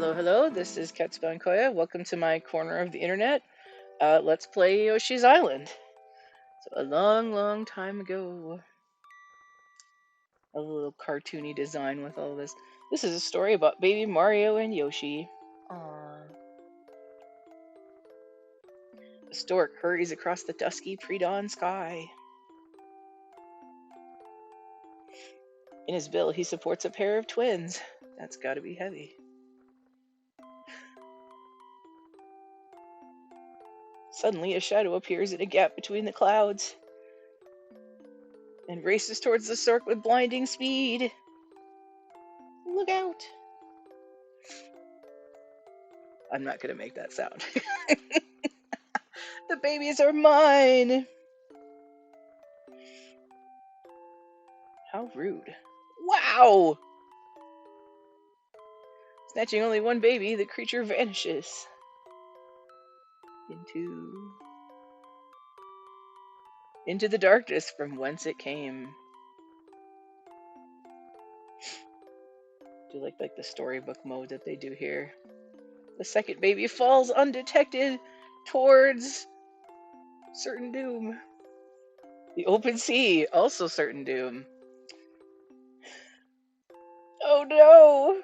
hello, hello. This is Ketsuban Koya. Welcome to my corner of the internet. Let's play Yoshi's Island. So a long, long time ago. A little cartoony design with all this. This is a story about baby Mario and Yoshi. Aww. A stork hurries across the dusky pre-dawn sky. In his bill, he supports a pair of twins. That's gotta be heavy. Suddenly, a shadow appears in a gap between the clouds and races towards the stork with blinding speed. Look out! I'm not gonna make that sound. The babies are mine! How rude. Wow! Snatching only one baby, the creature vanishes. Into the darkness from whence it came. Do like the storybook mode that they do here. The second baby falls undetected towards certain doom. The open sea, also certain doom. Oh no!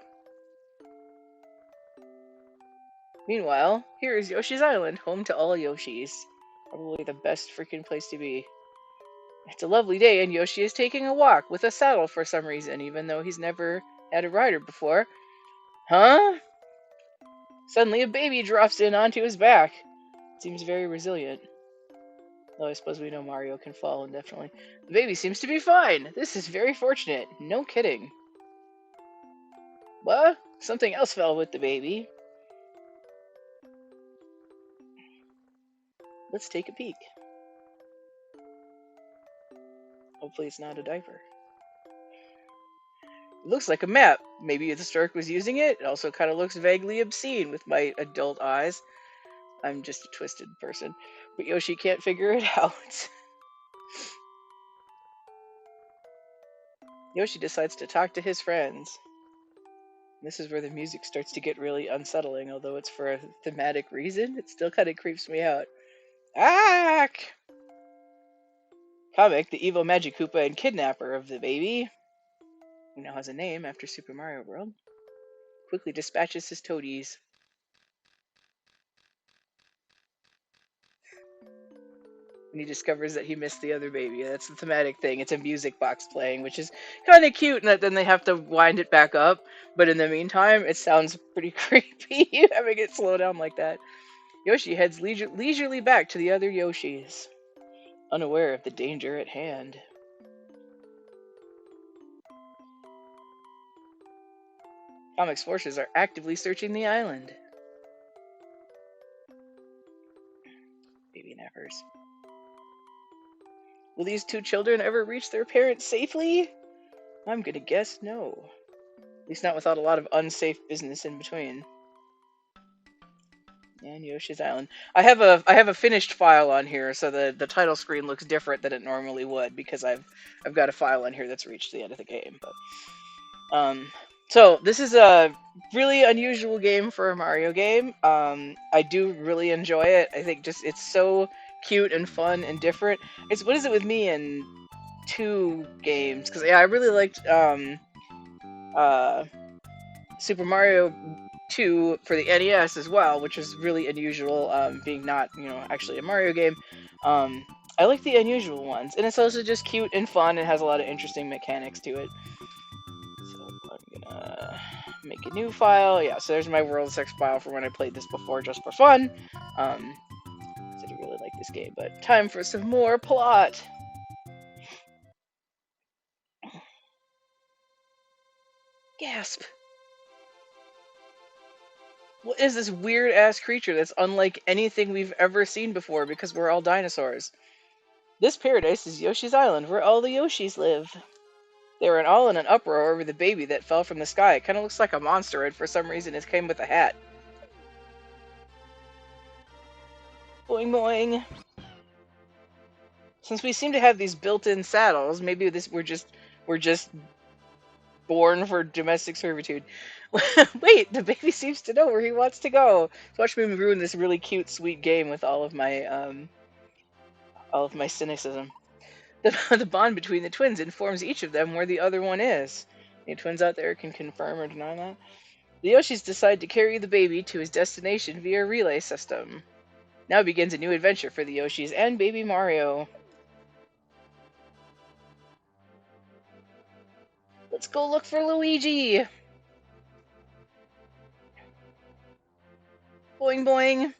Meanwhile, here is Yoshi's Island, home to all Yoshis. Probably the best freaking place to be. It's a lovely day, and Yoshi is taking a walk with a saddle for some reason, even though he's never had a rider before. Huh? Suddenly, a baby drops in onto his back. Seems very resilient. Though I suppose we know Mario can fall indefinitely. The baby seems to be fine. This is very fortunate. No kidding. What? Something else fell with the baby. Let's take a peek. Hopefully it's not a diaper. It looks like a map. Maybe the stork was using it. It also kind of looks vaguely obscene with my adult eyes. I'm just a twisted person. But Yoshi can't figure it out. Yoshi decides to talk to his friends. This is where the music starts to get really unsettling, although it's for a thematic reason. It still kind of creeps me out. Ack! Comic, the evil Magic Koopa and kidnapper of the baby, who now has a name after Super Mario World, quickly dispatches his toadies. And he discovers that he missed the other baby. That's the thematic thing. It's a music box playing, which is kind of cute, and then they have to wind it back up. But in the meantime, it sounds pretty creepy having it slow down like that. Yoshi heads leisurely back to the other Yoshis, unaware of the danger at hand. Comic's forces are actively searching the island. Baby nappers. Will these two children ever reach their parents safely? I'm gonna guess no. At least not without a lot of unsafe business in between. And Yoshi's Island. I have a finished file on here, so the title screen looks different than it normally would because I've got a file on here that's reached the end of the game. But so this is a really unusual game for a Mario game. I do really enjoy it. I think just it's so cute and fun and different. It's what is it with me and two games? Because yeah, I really liked Super Mario 2 for the NES as well, which is really unusual, being not actually a Mario game. I like the unusual ones, and it's also just cute and fun and has a lot of interesting mechanics to it. So I'm gonna make a new file. Yeah, so there's my World's X file for when I played this before, just for fun. So I do really like this game, but time for some more plot. Gasp! What is this weird-ass creature that's unlike anything we've ever seen before because we're all dinosaurs? This paradise is Yoshi's Island, where all the Yoshis live. They were all in an uproar over the baby that fell from the sky. It kind of looks like a monster, and for some reason it came with a hat. Boing boing. Since we seem to have these built-in saddles, maybe we're just born for domestic servitude. Wait, the baby seems to know where he wants to go. Watch me ruin this really cute, sweet game with all of my cynicism. The bond between the twins informs each of them where the other one is. Any twins out there can confirm or deny that. The Yoshis decide to carry the baby to his destination via a relay system. Now begins a new adventure for the Yoshis and Baby Mario. Let's go look for Luigi! Boing boing!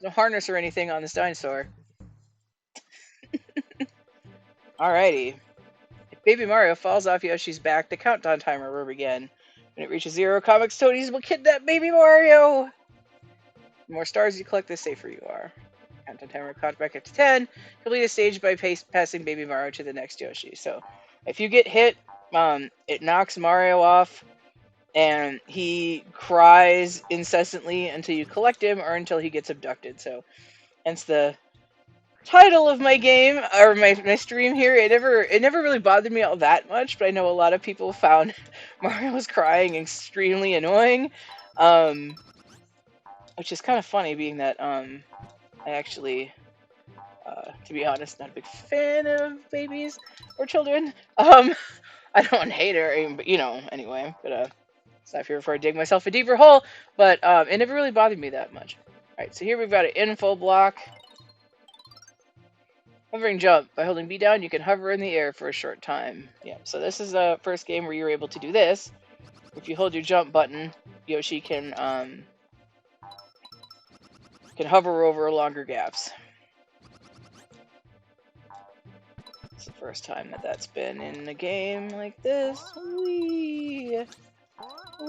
No harness or anything on this dinosaur. Alrighty. If Baby Mario falls off Yoshi's back, the countdown timer will begin. When it reaches 0, Comics Toadies will kidnap Baby Mario! The more stars you collect, the safer you are. Countdown timer caught back up to 10. Complete a stage by passing Baby Mario to the next Yoshi. So, if you get hit, it knocks Mario off, and he cries incessantly until you collect him or until he gets abducted. So, hence the title of my game or my stream here. It never really bothered me all that much, but I know a lot of people found Mario's crying extremely annoying, which is kind of funny, being that I actually, to be honest, not a big fan of babies or children. I don't hate her, but anyway. But it's not here before I dig myself a deeper hole. But it never really bothered me that much. All right, so here we've got an info block. Hovering jump. By holding B down, you can hover in the air for a short time. Yeah, so this is the first game where you're able to do this. If you hold your jump button, Yoshi can hover over longer gaps. It's the first time that that's been in a game like this. Whee!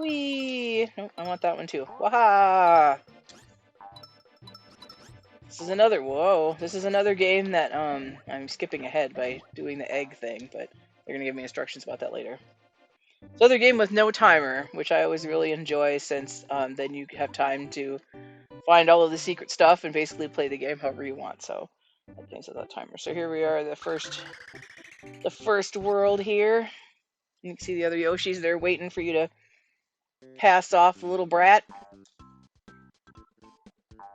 Whee! Nope, I want that one too. Waha! This is another, whoa, this is another game that, I'm skipping ahead by doing the egg thing, but they're gonna give me instructions about that later. It's another game with no timer, which I always really enjoy, since, then you have time to find all of the secret stuff and basically play the game however you want, so that game's without timer. So here we are, the first world here. You can see the other Yoshis, they're waiting for you to pass off the little brat.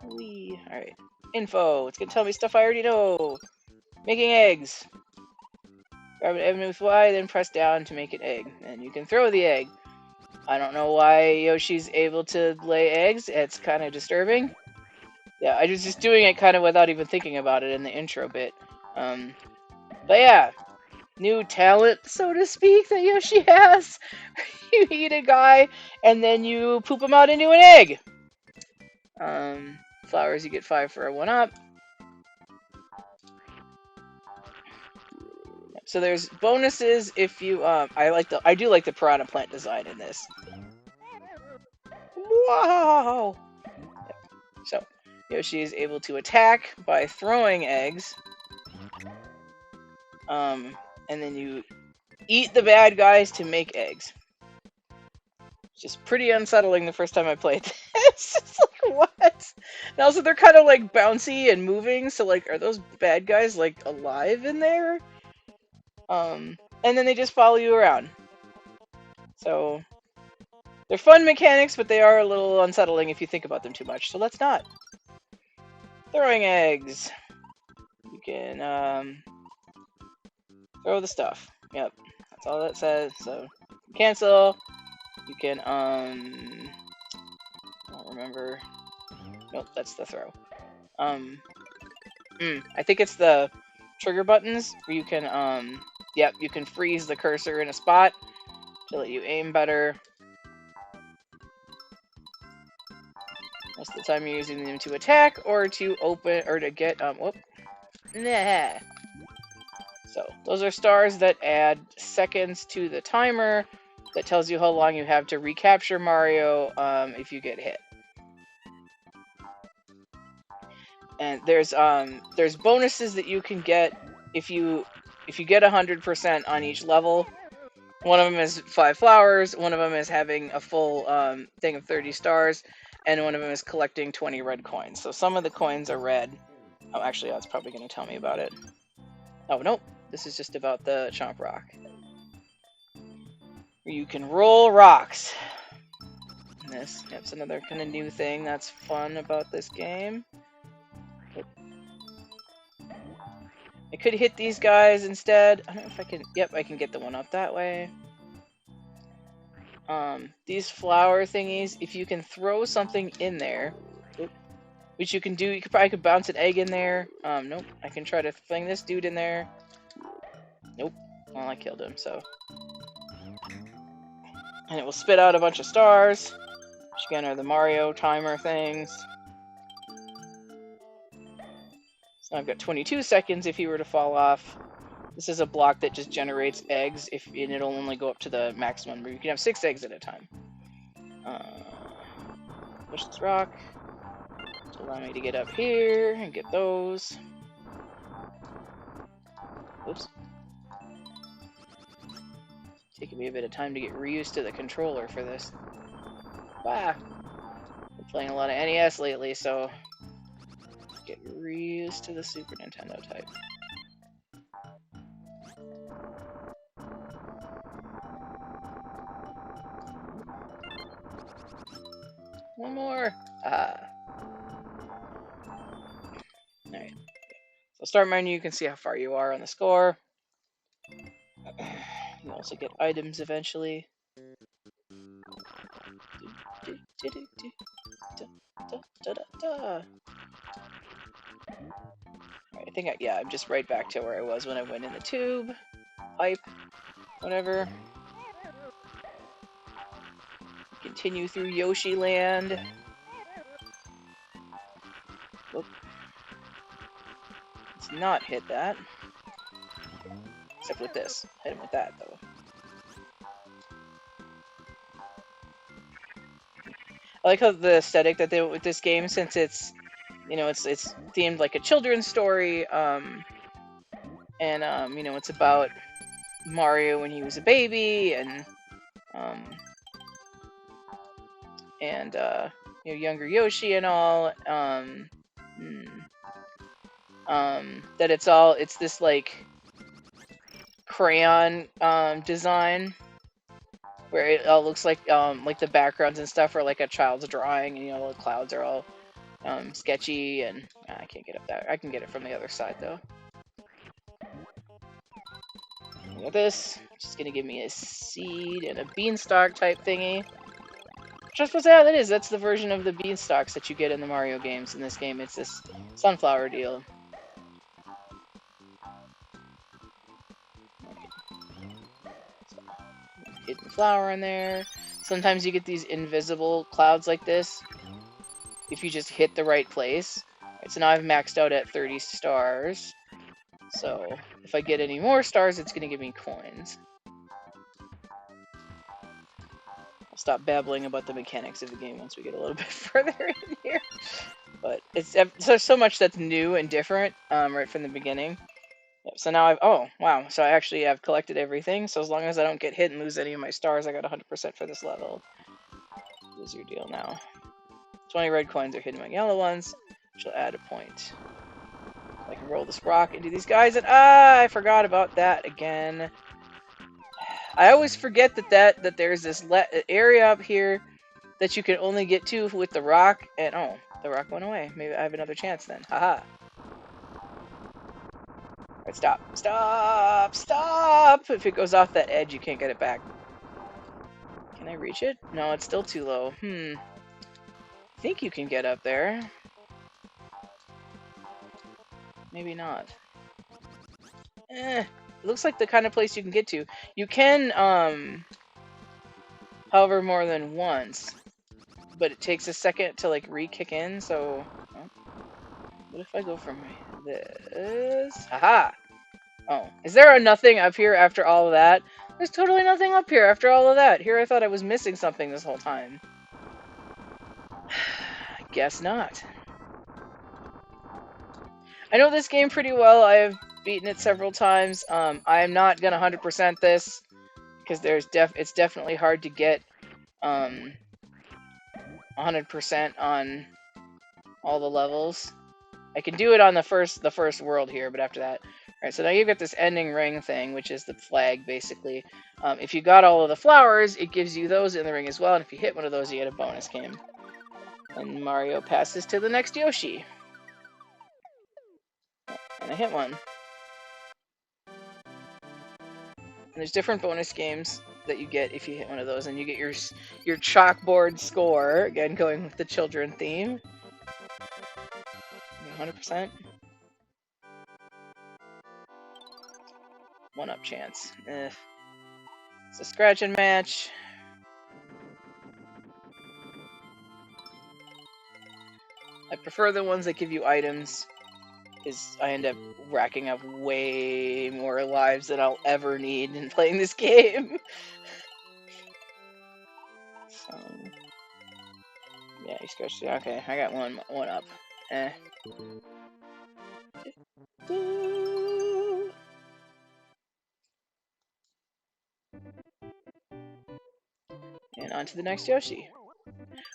Whee! Alright. Info. It's gonna tell me stuff I already know. Making eggs. Grab an egg with Y, then press down to make an egg. And you can throw the egg. I don't know why Yoshi's able to lay eggs. It's kind of disturbing. Yeah, I was just doing it kind of without even thinking about it in the intro bit. But yeah. New talent, so to speak, that Yoshi has. You eat a guy, and then you poop him out into an egg. Flowers, you get 5 for a 1-up. So there's bonuses if you I do like the piranha plant design in this. Wow! So Yoshi is able to attack by throwing eggs. And then you eat the bad guys to make eggs. It's just pretty unsettling the first time I played this. It's like, what? And also they're kind of like bouncy and moving, so like, are those bad guys like alive in there? And then they just follow you around. So they're fun mechanics, but they are a little unsettling if you think about them too much, so let's not. Throwing eggs. You can throw the stuff. Yep. That's all that says. So cancel. You can I don't remember. Nope, that's the throw. I think it's the trigger buttons where you can yep, you can freeze the cursor in a spot to let you aim better. Most of the time you're using them to attack or to open or to get whoop. Nah. So those are stars that add seconds to the timer that tells you how long you have to recapture Mario if you get hit. And there's bonuses that you can get if you get 100% on each level. One of them is 5 flowers, one of them is having a full thing of 30 stars, and one of them is collecting 20 red coins. So some of the coins are red. Oh, actually, that's probably going to tell me about it. Oh, nope. This is just about the Chomp Rock. You can roll rocks. And this, it's another kind of new thing that's fun about this game. I could hit these guys instead. I don't know if I can. Yep, I can get the one up that way. These flower thingies, if you can throw something in there, which you can do, you could bounce an egg in there. Nope. I can try to fling this dude in there. Nope. Well, I killed him, so. And it will spit out a bunch of stars, which again are the Mario timer things. So I've got 22 seconds if you were to fall off. This is a block that just generates eggs, and it'll only go up to the maximum, but you can have 6 eggs at a time. Push this rock to allow me to get up here and get those. Oops. Taking me a bit of time to get reused to the controller for this. Wow. Been playing a lot of NES lately, so get reused to the Super Nintendo type. One more. Alright. So start menu, you can see how far you are on the score. You also get items eventually. Alright, I think I'm just right back to where I was when I went in the tube. Pipe. Whatever. Continue through Yoshi Land. Whoop. Let's not hit that. Except with this. Hit him with that, though. I like how the aesthetic that they went with this game, since it's, you know, it's themed like a children's story, and you know, it's about Mario when he was a baby, and you know, younger Yoshi and all, that it's this like crayon design where it all looks like the backgrounds and stuff are like a child's drawing, and you know, the clouds are all sketchy, and I can't get up that. I can get it from the other side though. Look at this. It's just gonna give me a seed and a beanstalk type thingy. Just was that is. That's the version of the beanstalks that you get in the Mario games. In this game, it's this sunflower deal. Hidden flower in there. Sometimes you get these invisible clouds like this if you just hit the right place. Right, so now I've maxed out at 30 stars. So if I get any more stars, it's going to give me coins. I'll stop babbling about the mechanics of the game once we get a little bit further in here. But it's so much that's new and different right from the beginning. Yep, so now oh, wow. So I've collected everything. So as long as I don't get hit and lose any of my stars, I got 100% for this level. Here's your deal now. 20 red coins are hidden among yellow ones, which will add a point. I can roll this rock into these guys, and I forgot about that again. I always forget that there's this area up here that you can only get to with the rock, and oh, the rock went away. Maybe I have another chance then. Haha. Alright, stop. Stop! Stop! If it goes off that edge, you can't get it back. Can I reach it? No, it's still too low. I think you can get up there. Maybe not. It looks like the kind of place you can get to. You can, hover more than once, but it takes a second to, like, re-kick in, so... Oh. What if I go from this? Aha! Oh. Is there a nothing up here after all of that? There's totally nothing up here after all of that. Here I thought I was missing something this whole time. Guess not. I know this game pretty well. I have beaten it several times. I am not gonna 100% this because it's definitely hard to get 100% on all the levels. I can do it on the first world here, but after that, Alright, so now you've got this ending ring thing, which is the flag, basically. If you got all of the flowers, it gives you those in the ring as well, and if you hit one of those, you get a bonus game. And Mario passes to the next Yoshi. And I hit one. And there's different bonus games that you get if you hit one of those, and you get your chalkboard score, again going with the children theme. 100%. 1-up chance. It's a scratching match. I prefer the ones that give you items, because I end up racking up way more lives than I'll ever need in playing this game. So, yeah, you scratched it. Okay, I got one up. And on to the next Yoshi.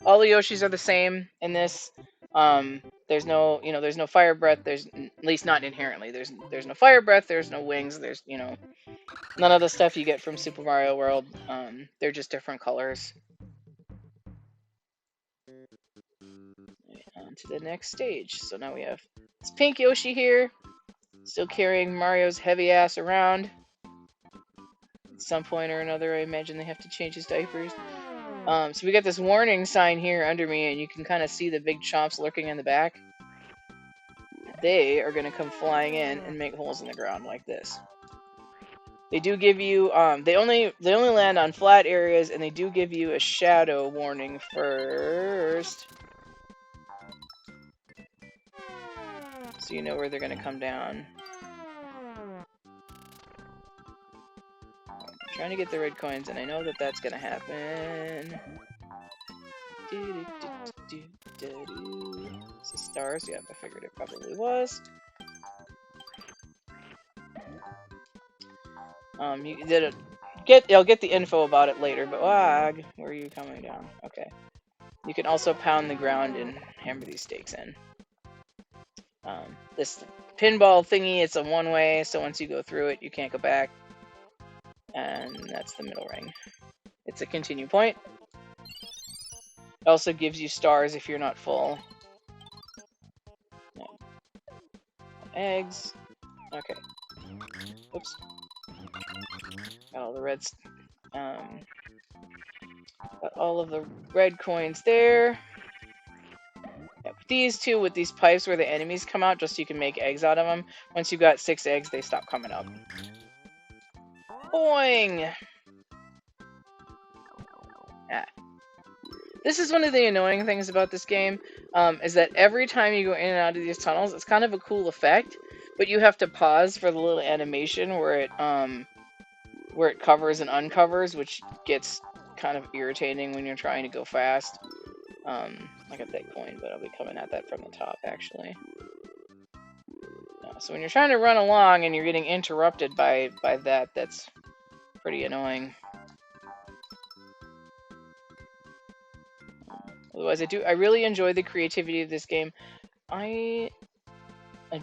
All the Yoshis are the same in this. There's no, there's no fire breath. There's, at least not inherently. There's no fire breath. There's no wings. There's, none of the stuff you get from Super Mario World. They're just different colors. On to the next stage. So now we have this pink Yoshi here, still carrying Mario's heavy ass around. At some point or another, I imagine they have to change his diapers. So we got this warning sign here under me, and you can kind of see the big chomps lurking in the back. They are going to come flying in and make holes in the ground like this. They do give you, they only land on flat areas, and they do give you a shadow warning first. So you know where they're going to come down. I'm trying to get the red coins, and I know that that's going to happen. Is it stars? Yep, I figured it probably was. I'll get the info about it later, but where are you coming down? Okay. You can also pound the ground and hammer these stakes in. This pinball thingy, it's a one-way, so once you go through it, you can't go back. And that's the middle ring. It's a continue point. It also gives you stars if you're not full. No. Eggs. Okay. Oops. Got all the reds. Got all of the red coins there. Yeah, these two with these pipes where the enemies come out, just so you can make eggs out of them. Once you've got 6 eggs, they stop coming up. Boing! Ah. This is one of the annoying things about this game, is that every time you go in and out of these tunnels, it's kind of a cool effect, but you have to pause for the little animation where it covers and uncovers, which gets kind of irritating when you're trying to go fast. I got that coin, but I'll be coming at that from the top, actually. So when you're trying to run along and you're getting interrupted by that, that's pretty annoying. Otherwise, I really enjoy the creativity of this game. I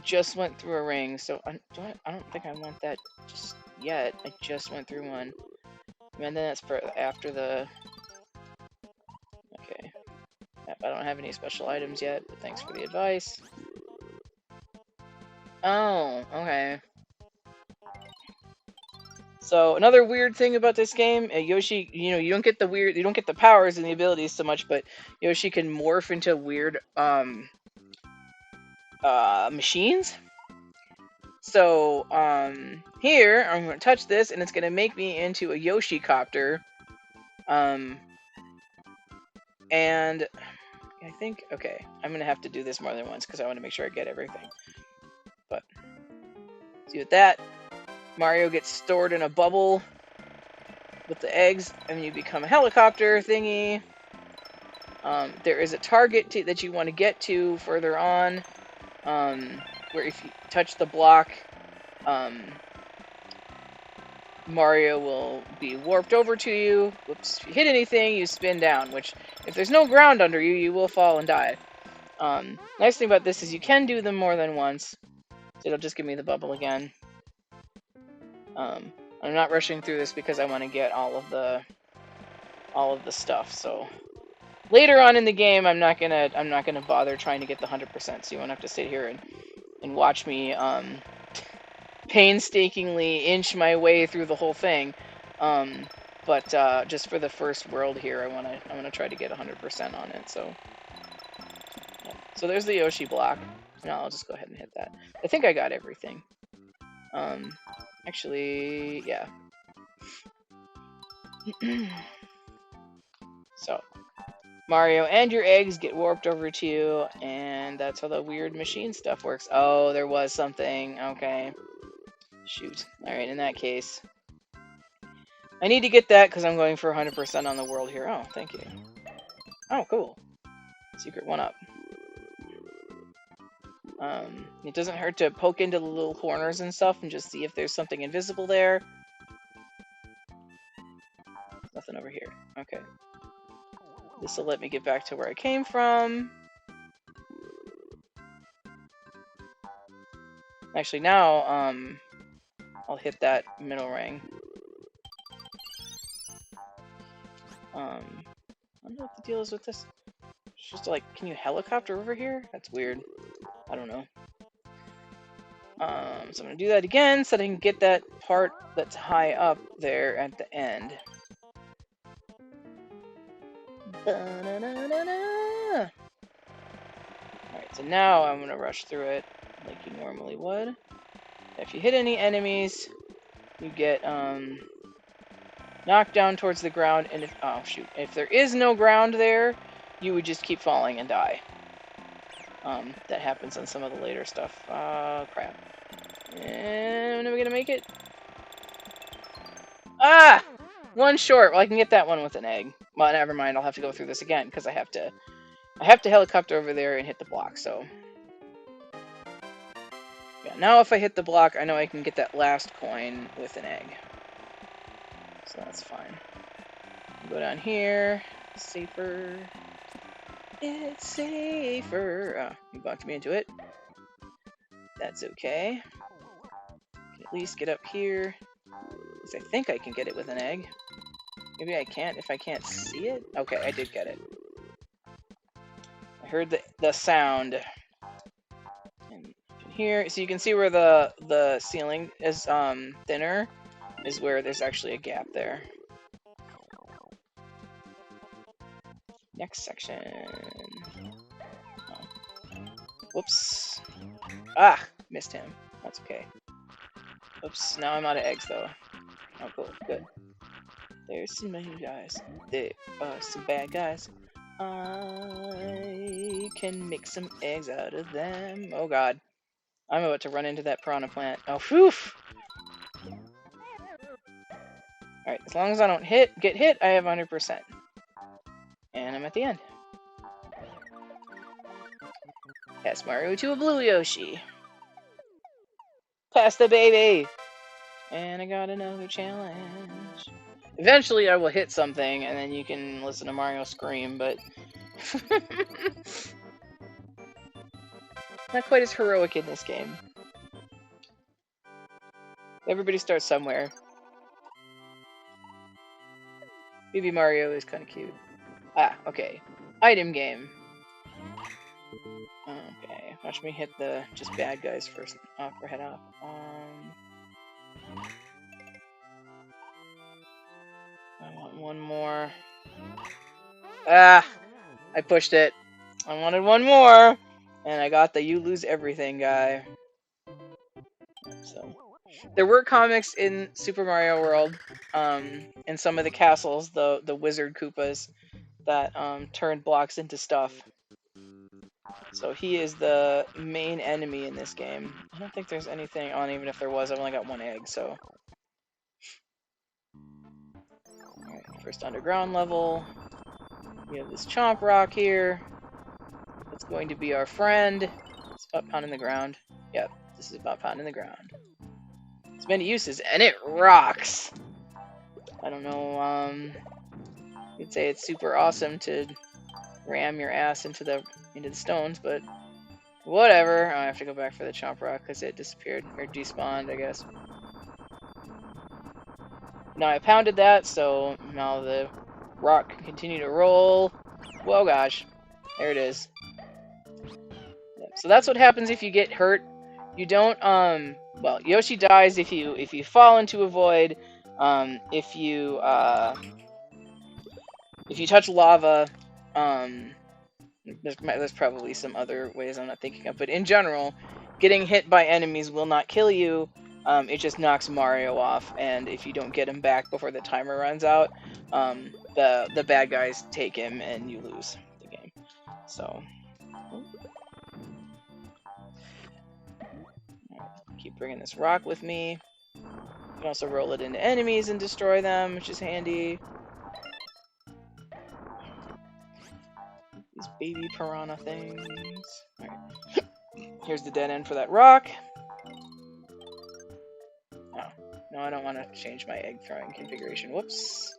just went through a ring, so I don't think I want that just yet. I just went through one. And then that's for after the... Okay. I don't have any special items yet, but thanks for the advice. Oh, okay. So another weird thing about this game, Yoshi, you don't get the powers and the abilities so much, but Yoshi can morph into weird machines. So here I'm going to touch this, and it's going to make me into a Yoshi copter. And I think, okay, I'm going to have to do this more than once because I want to make sure I get everything. But see with that, Mario gets stored in a bubble with the eggs, and you become a helicopter thingy. There is a target that you want to get to further on, where if you touch the block, Mario will be warped over to you. Whoops. If you hit anything, you spin down, which, if there's no ground under you, you will fall and die. Nice thing about this is you can do them more than once. So it'll just give me the bubble again. I'm not rushing through this because I want to get all of the stuff. So later on in the game, I'm not gonna bother trying to get the 100%. So you won't have to sit here and watch me painstakingly inch my way through the whole thing. But just for the first world here, I wanna try to get 100% on it. So yeah. So there's the Yoshi block. No, I'll just go ahead and hit that. I think I got everything. Actually, yeah. So, Mario and your eggs get warped over to you, and that's how the weird machine stuff works. Oh, there was something. Okay. Shoot. Alright, in that case. I need to get that because I'm going for 100% on the world here. Oh, thank you. Oh, cool. Secret 1-up. It doesn't hurt to poke into the little corners and stuff and just see if there's something invisible there. Nothing over here. Okay. This will let me get back to where I came from. Actually, now, I'll hit that middle ring. I don't know what the deal is with this. It's just like, can you helicopter over here? That's weird. I don't know. So I'm gonna do that again so that I can get that part that's high up there at the end. Alright, so now I'm gonna rush through it like you normally would. If you hit any enemies, you get knocked down towards the ground, and if there is no ground there, you would just keep falling and die. That happens on some of the later stuff. Crap. And am I gonna make it? Ah! One short. Well, I can get that one with an egg. Well, never mind. I'll have to go through this again because I have to helicopter over there and hit the block. So yeah. Now if I hit the block, I know I can get that last coin with an egg. So that's fine. Go down here. Safer. It's safer. Oh, you bumped me into it. That's okay. Can at least get up here. Because I think I can get it with an egg. Maybe I can't if I can't see it? Okay, I did get it. I heard the sound. And here, so you can see where the ceiling is thinner, is where there's actually a gap there. Next section. Oh. Whoops. Ah! Missed him. That's okay. Oops, now I'm out of eggs though. Oh, cool. Good. There's some bad guys. There are some bad guys. I can make some eggs out of them. Oh god. I'm about to run into that piranha plant. Oh, whew! Alright, as long as I don't get hit, I have 100%. And I'm at the end. Pass Mario to a blue Yoshi. Pass the baby! And I got another challenge. Eventually I will hit something, and then you can listen to Mario scream, but... not quite as heroic in this game. Everybody starts somewhere. Baby Mario is kind of cute. Ah, okay. Item game. Okay, watch me hit the just bad guys first. Off or head off. I want one more. Ah! I pushed it. I wanted one more! And I got the you lose everything guy. So, there were comics in Super Mario World, in some of the castles, the wizard Koopas, that turned blocks into stuff. So he is the main enemy in this game. I don't think there's anything on, even if there was, I've only got one egg, so... Alright, first underground level. We have this Chomp Rock here. It's going to be our friend. It's about pounding the ground. Yep, this is about pounding the ground. It's many uses, and it rocks! I don't know, you'd say it's super awesome to ram your ass into the stones, but whatever. I have to go back for the Chomp Rock because it disappeared, or despawned, I guess. Now I pounded that, so now the rock can continue to roll. Whoa, gosh. There it is. Yep. So that's what happens if you get hurt. You don't, well, Yoshi dies if you fall into a void. If you touch lava, there's probably some other ways I'm not thinking of, but in general, getting hit by enemies will not kill you. It just knocks Mario off, and if you don't get him back before the timer runs out, the bad guys take him and you lose the game. So, keep bringing this rock with me. You can also roll it into enemies and destroy them, which is handy. These baby piranha things. Alright. Here's the dead end for that rock. Oh. No, I don't want to change my egg throwing configuration. Whoops.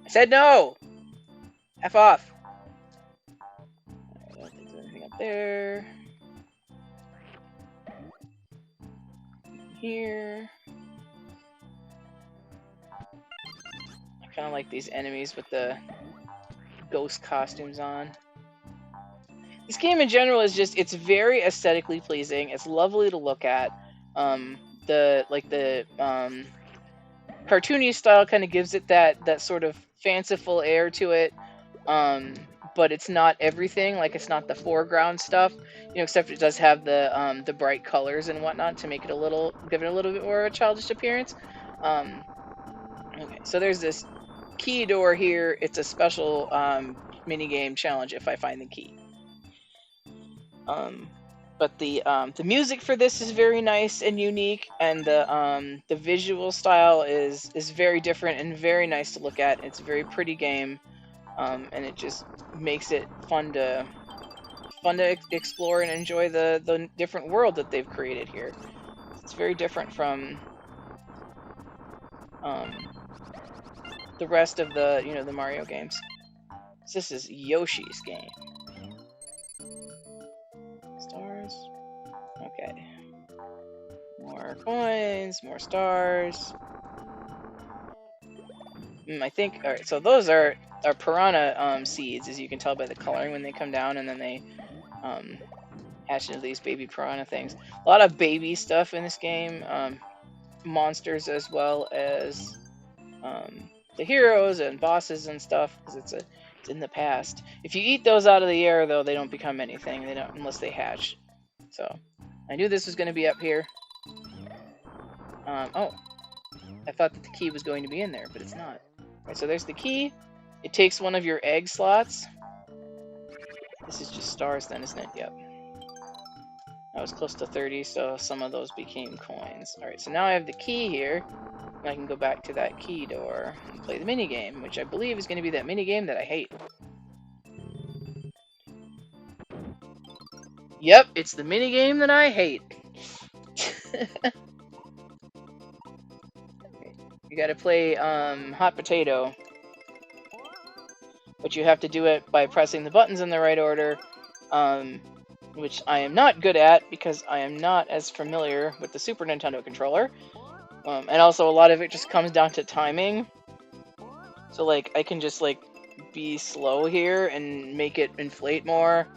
I said no! F off! I don't think there's anything up there. Here. I kind of like these enemies with the ghost costumes on. This game in general is just, it's very aesthetically pleasing. It's lovely to look at. The cartoony style kind of gives it that sort of fanciful air to it. But it's not everything. Like, it's not the foreground stuff, you know, except it does have the bright colors and whatnot to make it give it a little bit more of a childish appearance. Okay, so there's this key door here. It's a special mini game challenge if I find the key. But the music for this is very nice and unique, and the visual style is very different and very nice to look at. It's a very pretty game, and it just makes it fun to explore and enjoy the different world that they've created here. It's very different from the rest of the Mario games. So this is Yoshi's game. Stars. Okay. More coins, more stars. I think, alright, so those are piranha seeds, as you can tell by the coloring when they come down, and then they hatch into these baby piranha things. A lot of baby stuff in this game. Monsters as well as the heroes and bosses and stuff, because it's in the past. If you eat those out of the air, though, they don't become anything. They don't, unless they hatch. So, I knew this was going to be up here. Oh, I thought that the key was going to be in there, but it's not. Alright, so there's the key. It takes one of your egg slots. This is just stars then, isn't it? Yep. I was close to 30, so some of those became coins. Alright, so now I have the key here. And I can go back to that key door and play the minigame, which I believe is going to be that minigame that I hate. Yep, it's the minigame that I hate. You gotta play Hot Potato. But you have to do it by pressing the buttons in the right order, which I am not good at because I am not as familiar with the Super Nintendo controller. And also a lot of it just comes down to timing. So like, I can just like be slow here and make it inflate more.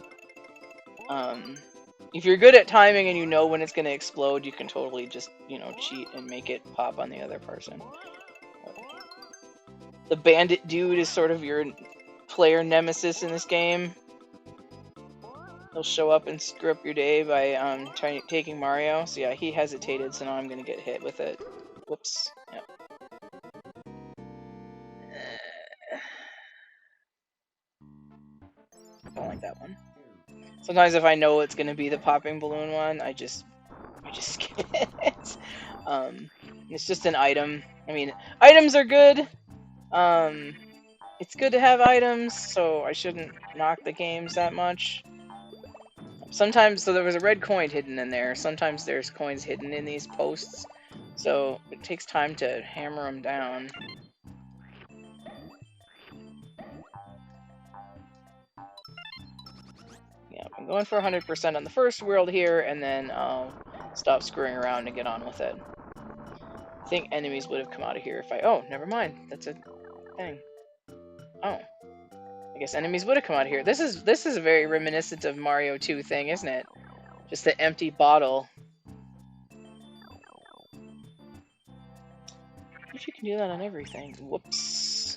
If you're good at timing and you know when it's going to explode, you can totally just, cheat and make it pop on the other person. The bandit dude is sort of your player nemesis in this game. He'll show up and screw up your day by taking Mario. So yeah, he hesitated, so now I'm going to get hit with it. Whoops. Yep. I don't like that one. Sometimes if I know it's going to be the popping balloon one, I just skip it. It's just an item. I mean, items are good. It's good to have items, so I shouldn't knock the games that much. Sometimes, so there was a red coin hidden in there. Sometimes there's coins hidden in these posts, so it takes time to hammer them down. Yeah, I'm going for 100% on the first world here, and then I'll stop screwing around and get on with it. think enemies would have come out of here if I... Oh, never mind. That's a thing. Oh. I guess enemies would have come out of here. This is very reminiscent of Mario 2 thing, isn't it? Just the empty bottle. If you can do that on everything. Whoops.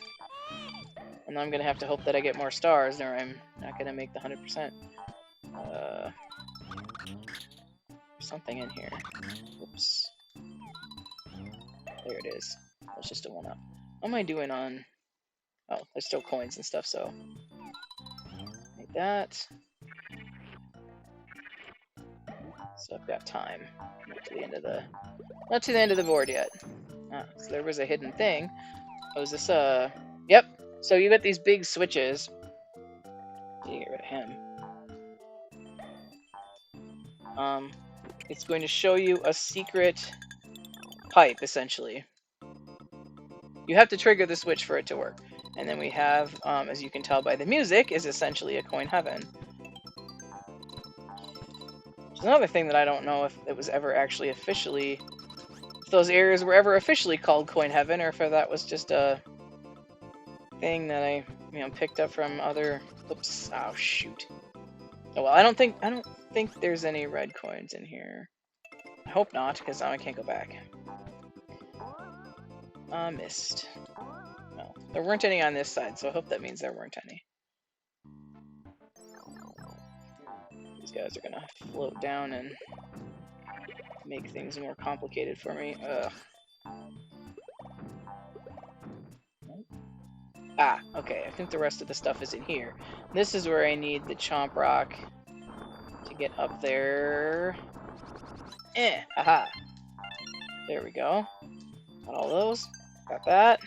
And I'm gonna have to hope that I get more stars, or I'm not gonna make the 100%. There's something in here. Whoops. There it is. That's just a 1-up. What am I doing on... Oh, there's still coins and stuff, so... Like that. So I've got time. Not to the end of the... Not to the end of the board yet. Ah, so there was a hidden thing. Oh, is this Yep. So you get these big switches. You get rid of him. It's going to show you a secret pipe, essentially. You have to trigger the switch for it to work. And then we have, as you can tell by the music, is essentially a coin heaven. Which is another thing that I don't know if it was ever actually officially... If those areas were ever officially called coin heaven, or if that was just a thing that I, picked up from other... Oops. Oh, shoot. Oh, well, I don't think there's any red coins in here. I hope not, because now I can't go back. Missed. No, there weren't any on this side, so I hope that means there weren't any. These guys are gonna float down and make things more complicated for me. Ugh. Ah, okay, I think the rest of the stuff is in here. This is where I need the Chomp Rock to get up there. Aha. There we go. Got all those. Got that.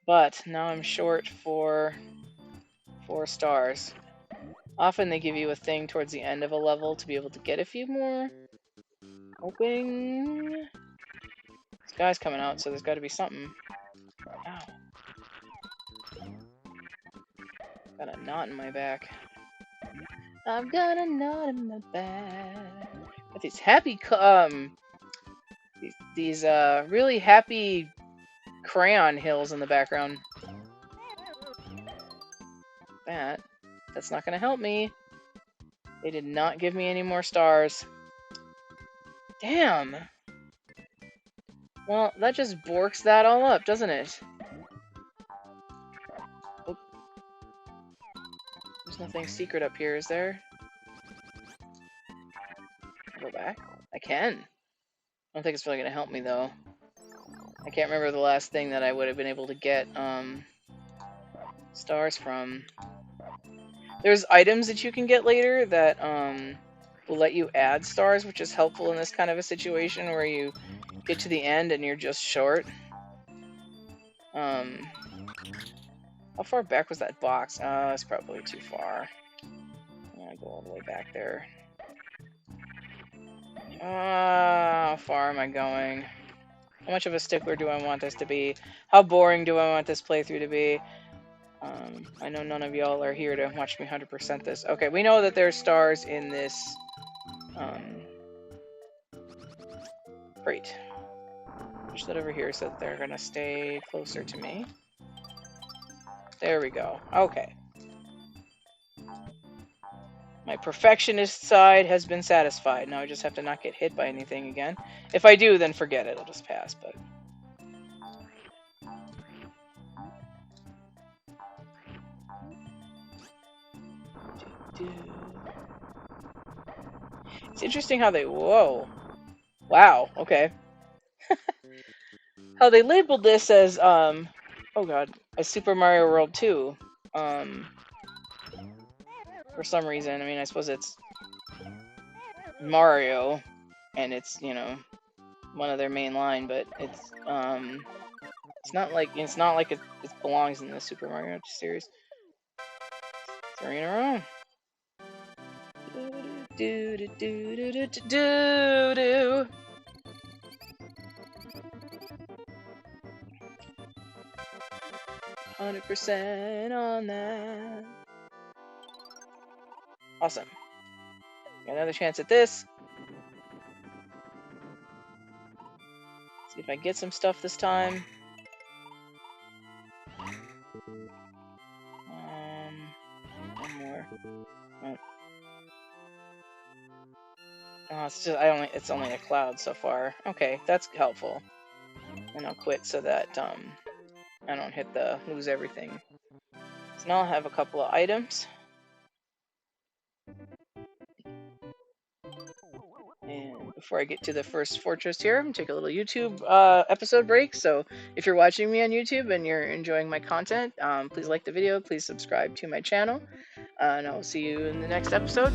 But now I'm short for 4 stars. Often they give you a thing towards the end of a level to be able to get a few more. Hoping... This guy's coming out, so there's got to be something. Ow. Got a knot in my back. I've got a knot in my back. Got these happy, these really happy crayon hills in the background. That's not gonna help me. They did not give me any more stars. Damn. Well, that just borks that all up, doesn't it? Oh. There's nothing secret up here, is there? I'll go back. I can. I don't think it's really gonna help me, though. I can't remember the last thing that I would have been able to get, stars from. There's items that you can get later that, will let you add stars, which is helpful in this kind of a situation where you get to the end and you're just short. How far back was that box? It's probably too far. I'm gonna go all the way back there. How far am I going? How much of a stickler do I want this to be? How boring do I want this playthrough to be? I know none of y'all are here to watch me 100% this. Okay, we know that there's stars in this crate. Push that over here so that they're gonna stay closer to me. There we go. Okay. My perfectionist side has been satisfied. Now I just have to not get hit by anything again. If I do, then forget it. I'll just pass, but... It's interesting how they... Whoa. Wow, okay. How they labeled this as, oh god, as Super Mario World 2. For some reason. I mean, I suppose it's Mario, and it's, one of their main line, but it's not like it belongs in the Super Mario series. 3 in a row. Do do do do do do do. 100% on that. Awesome. Got another chance at this. See if I get some stuff this time. One more. Oh. Oh, it's only a cloud so far. Okay, that's helpful. And I'll quit so that I don't lose everything. So now I'll have a couple of items. And before I get to the first fortress here, I'm going to take a little YouTube episode break. So if you're watching me on YouTube and you're enjoying my content, please like the video, please subscribe to my channel, and I'll see you in the next episode.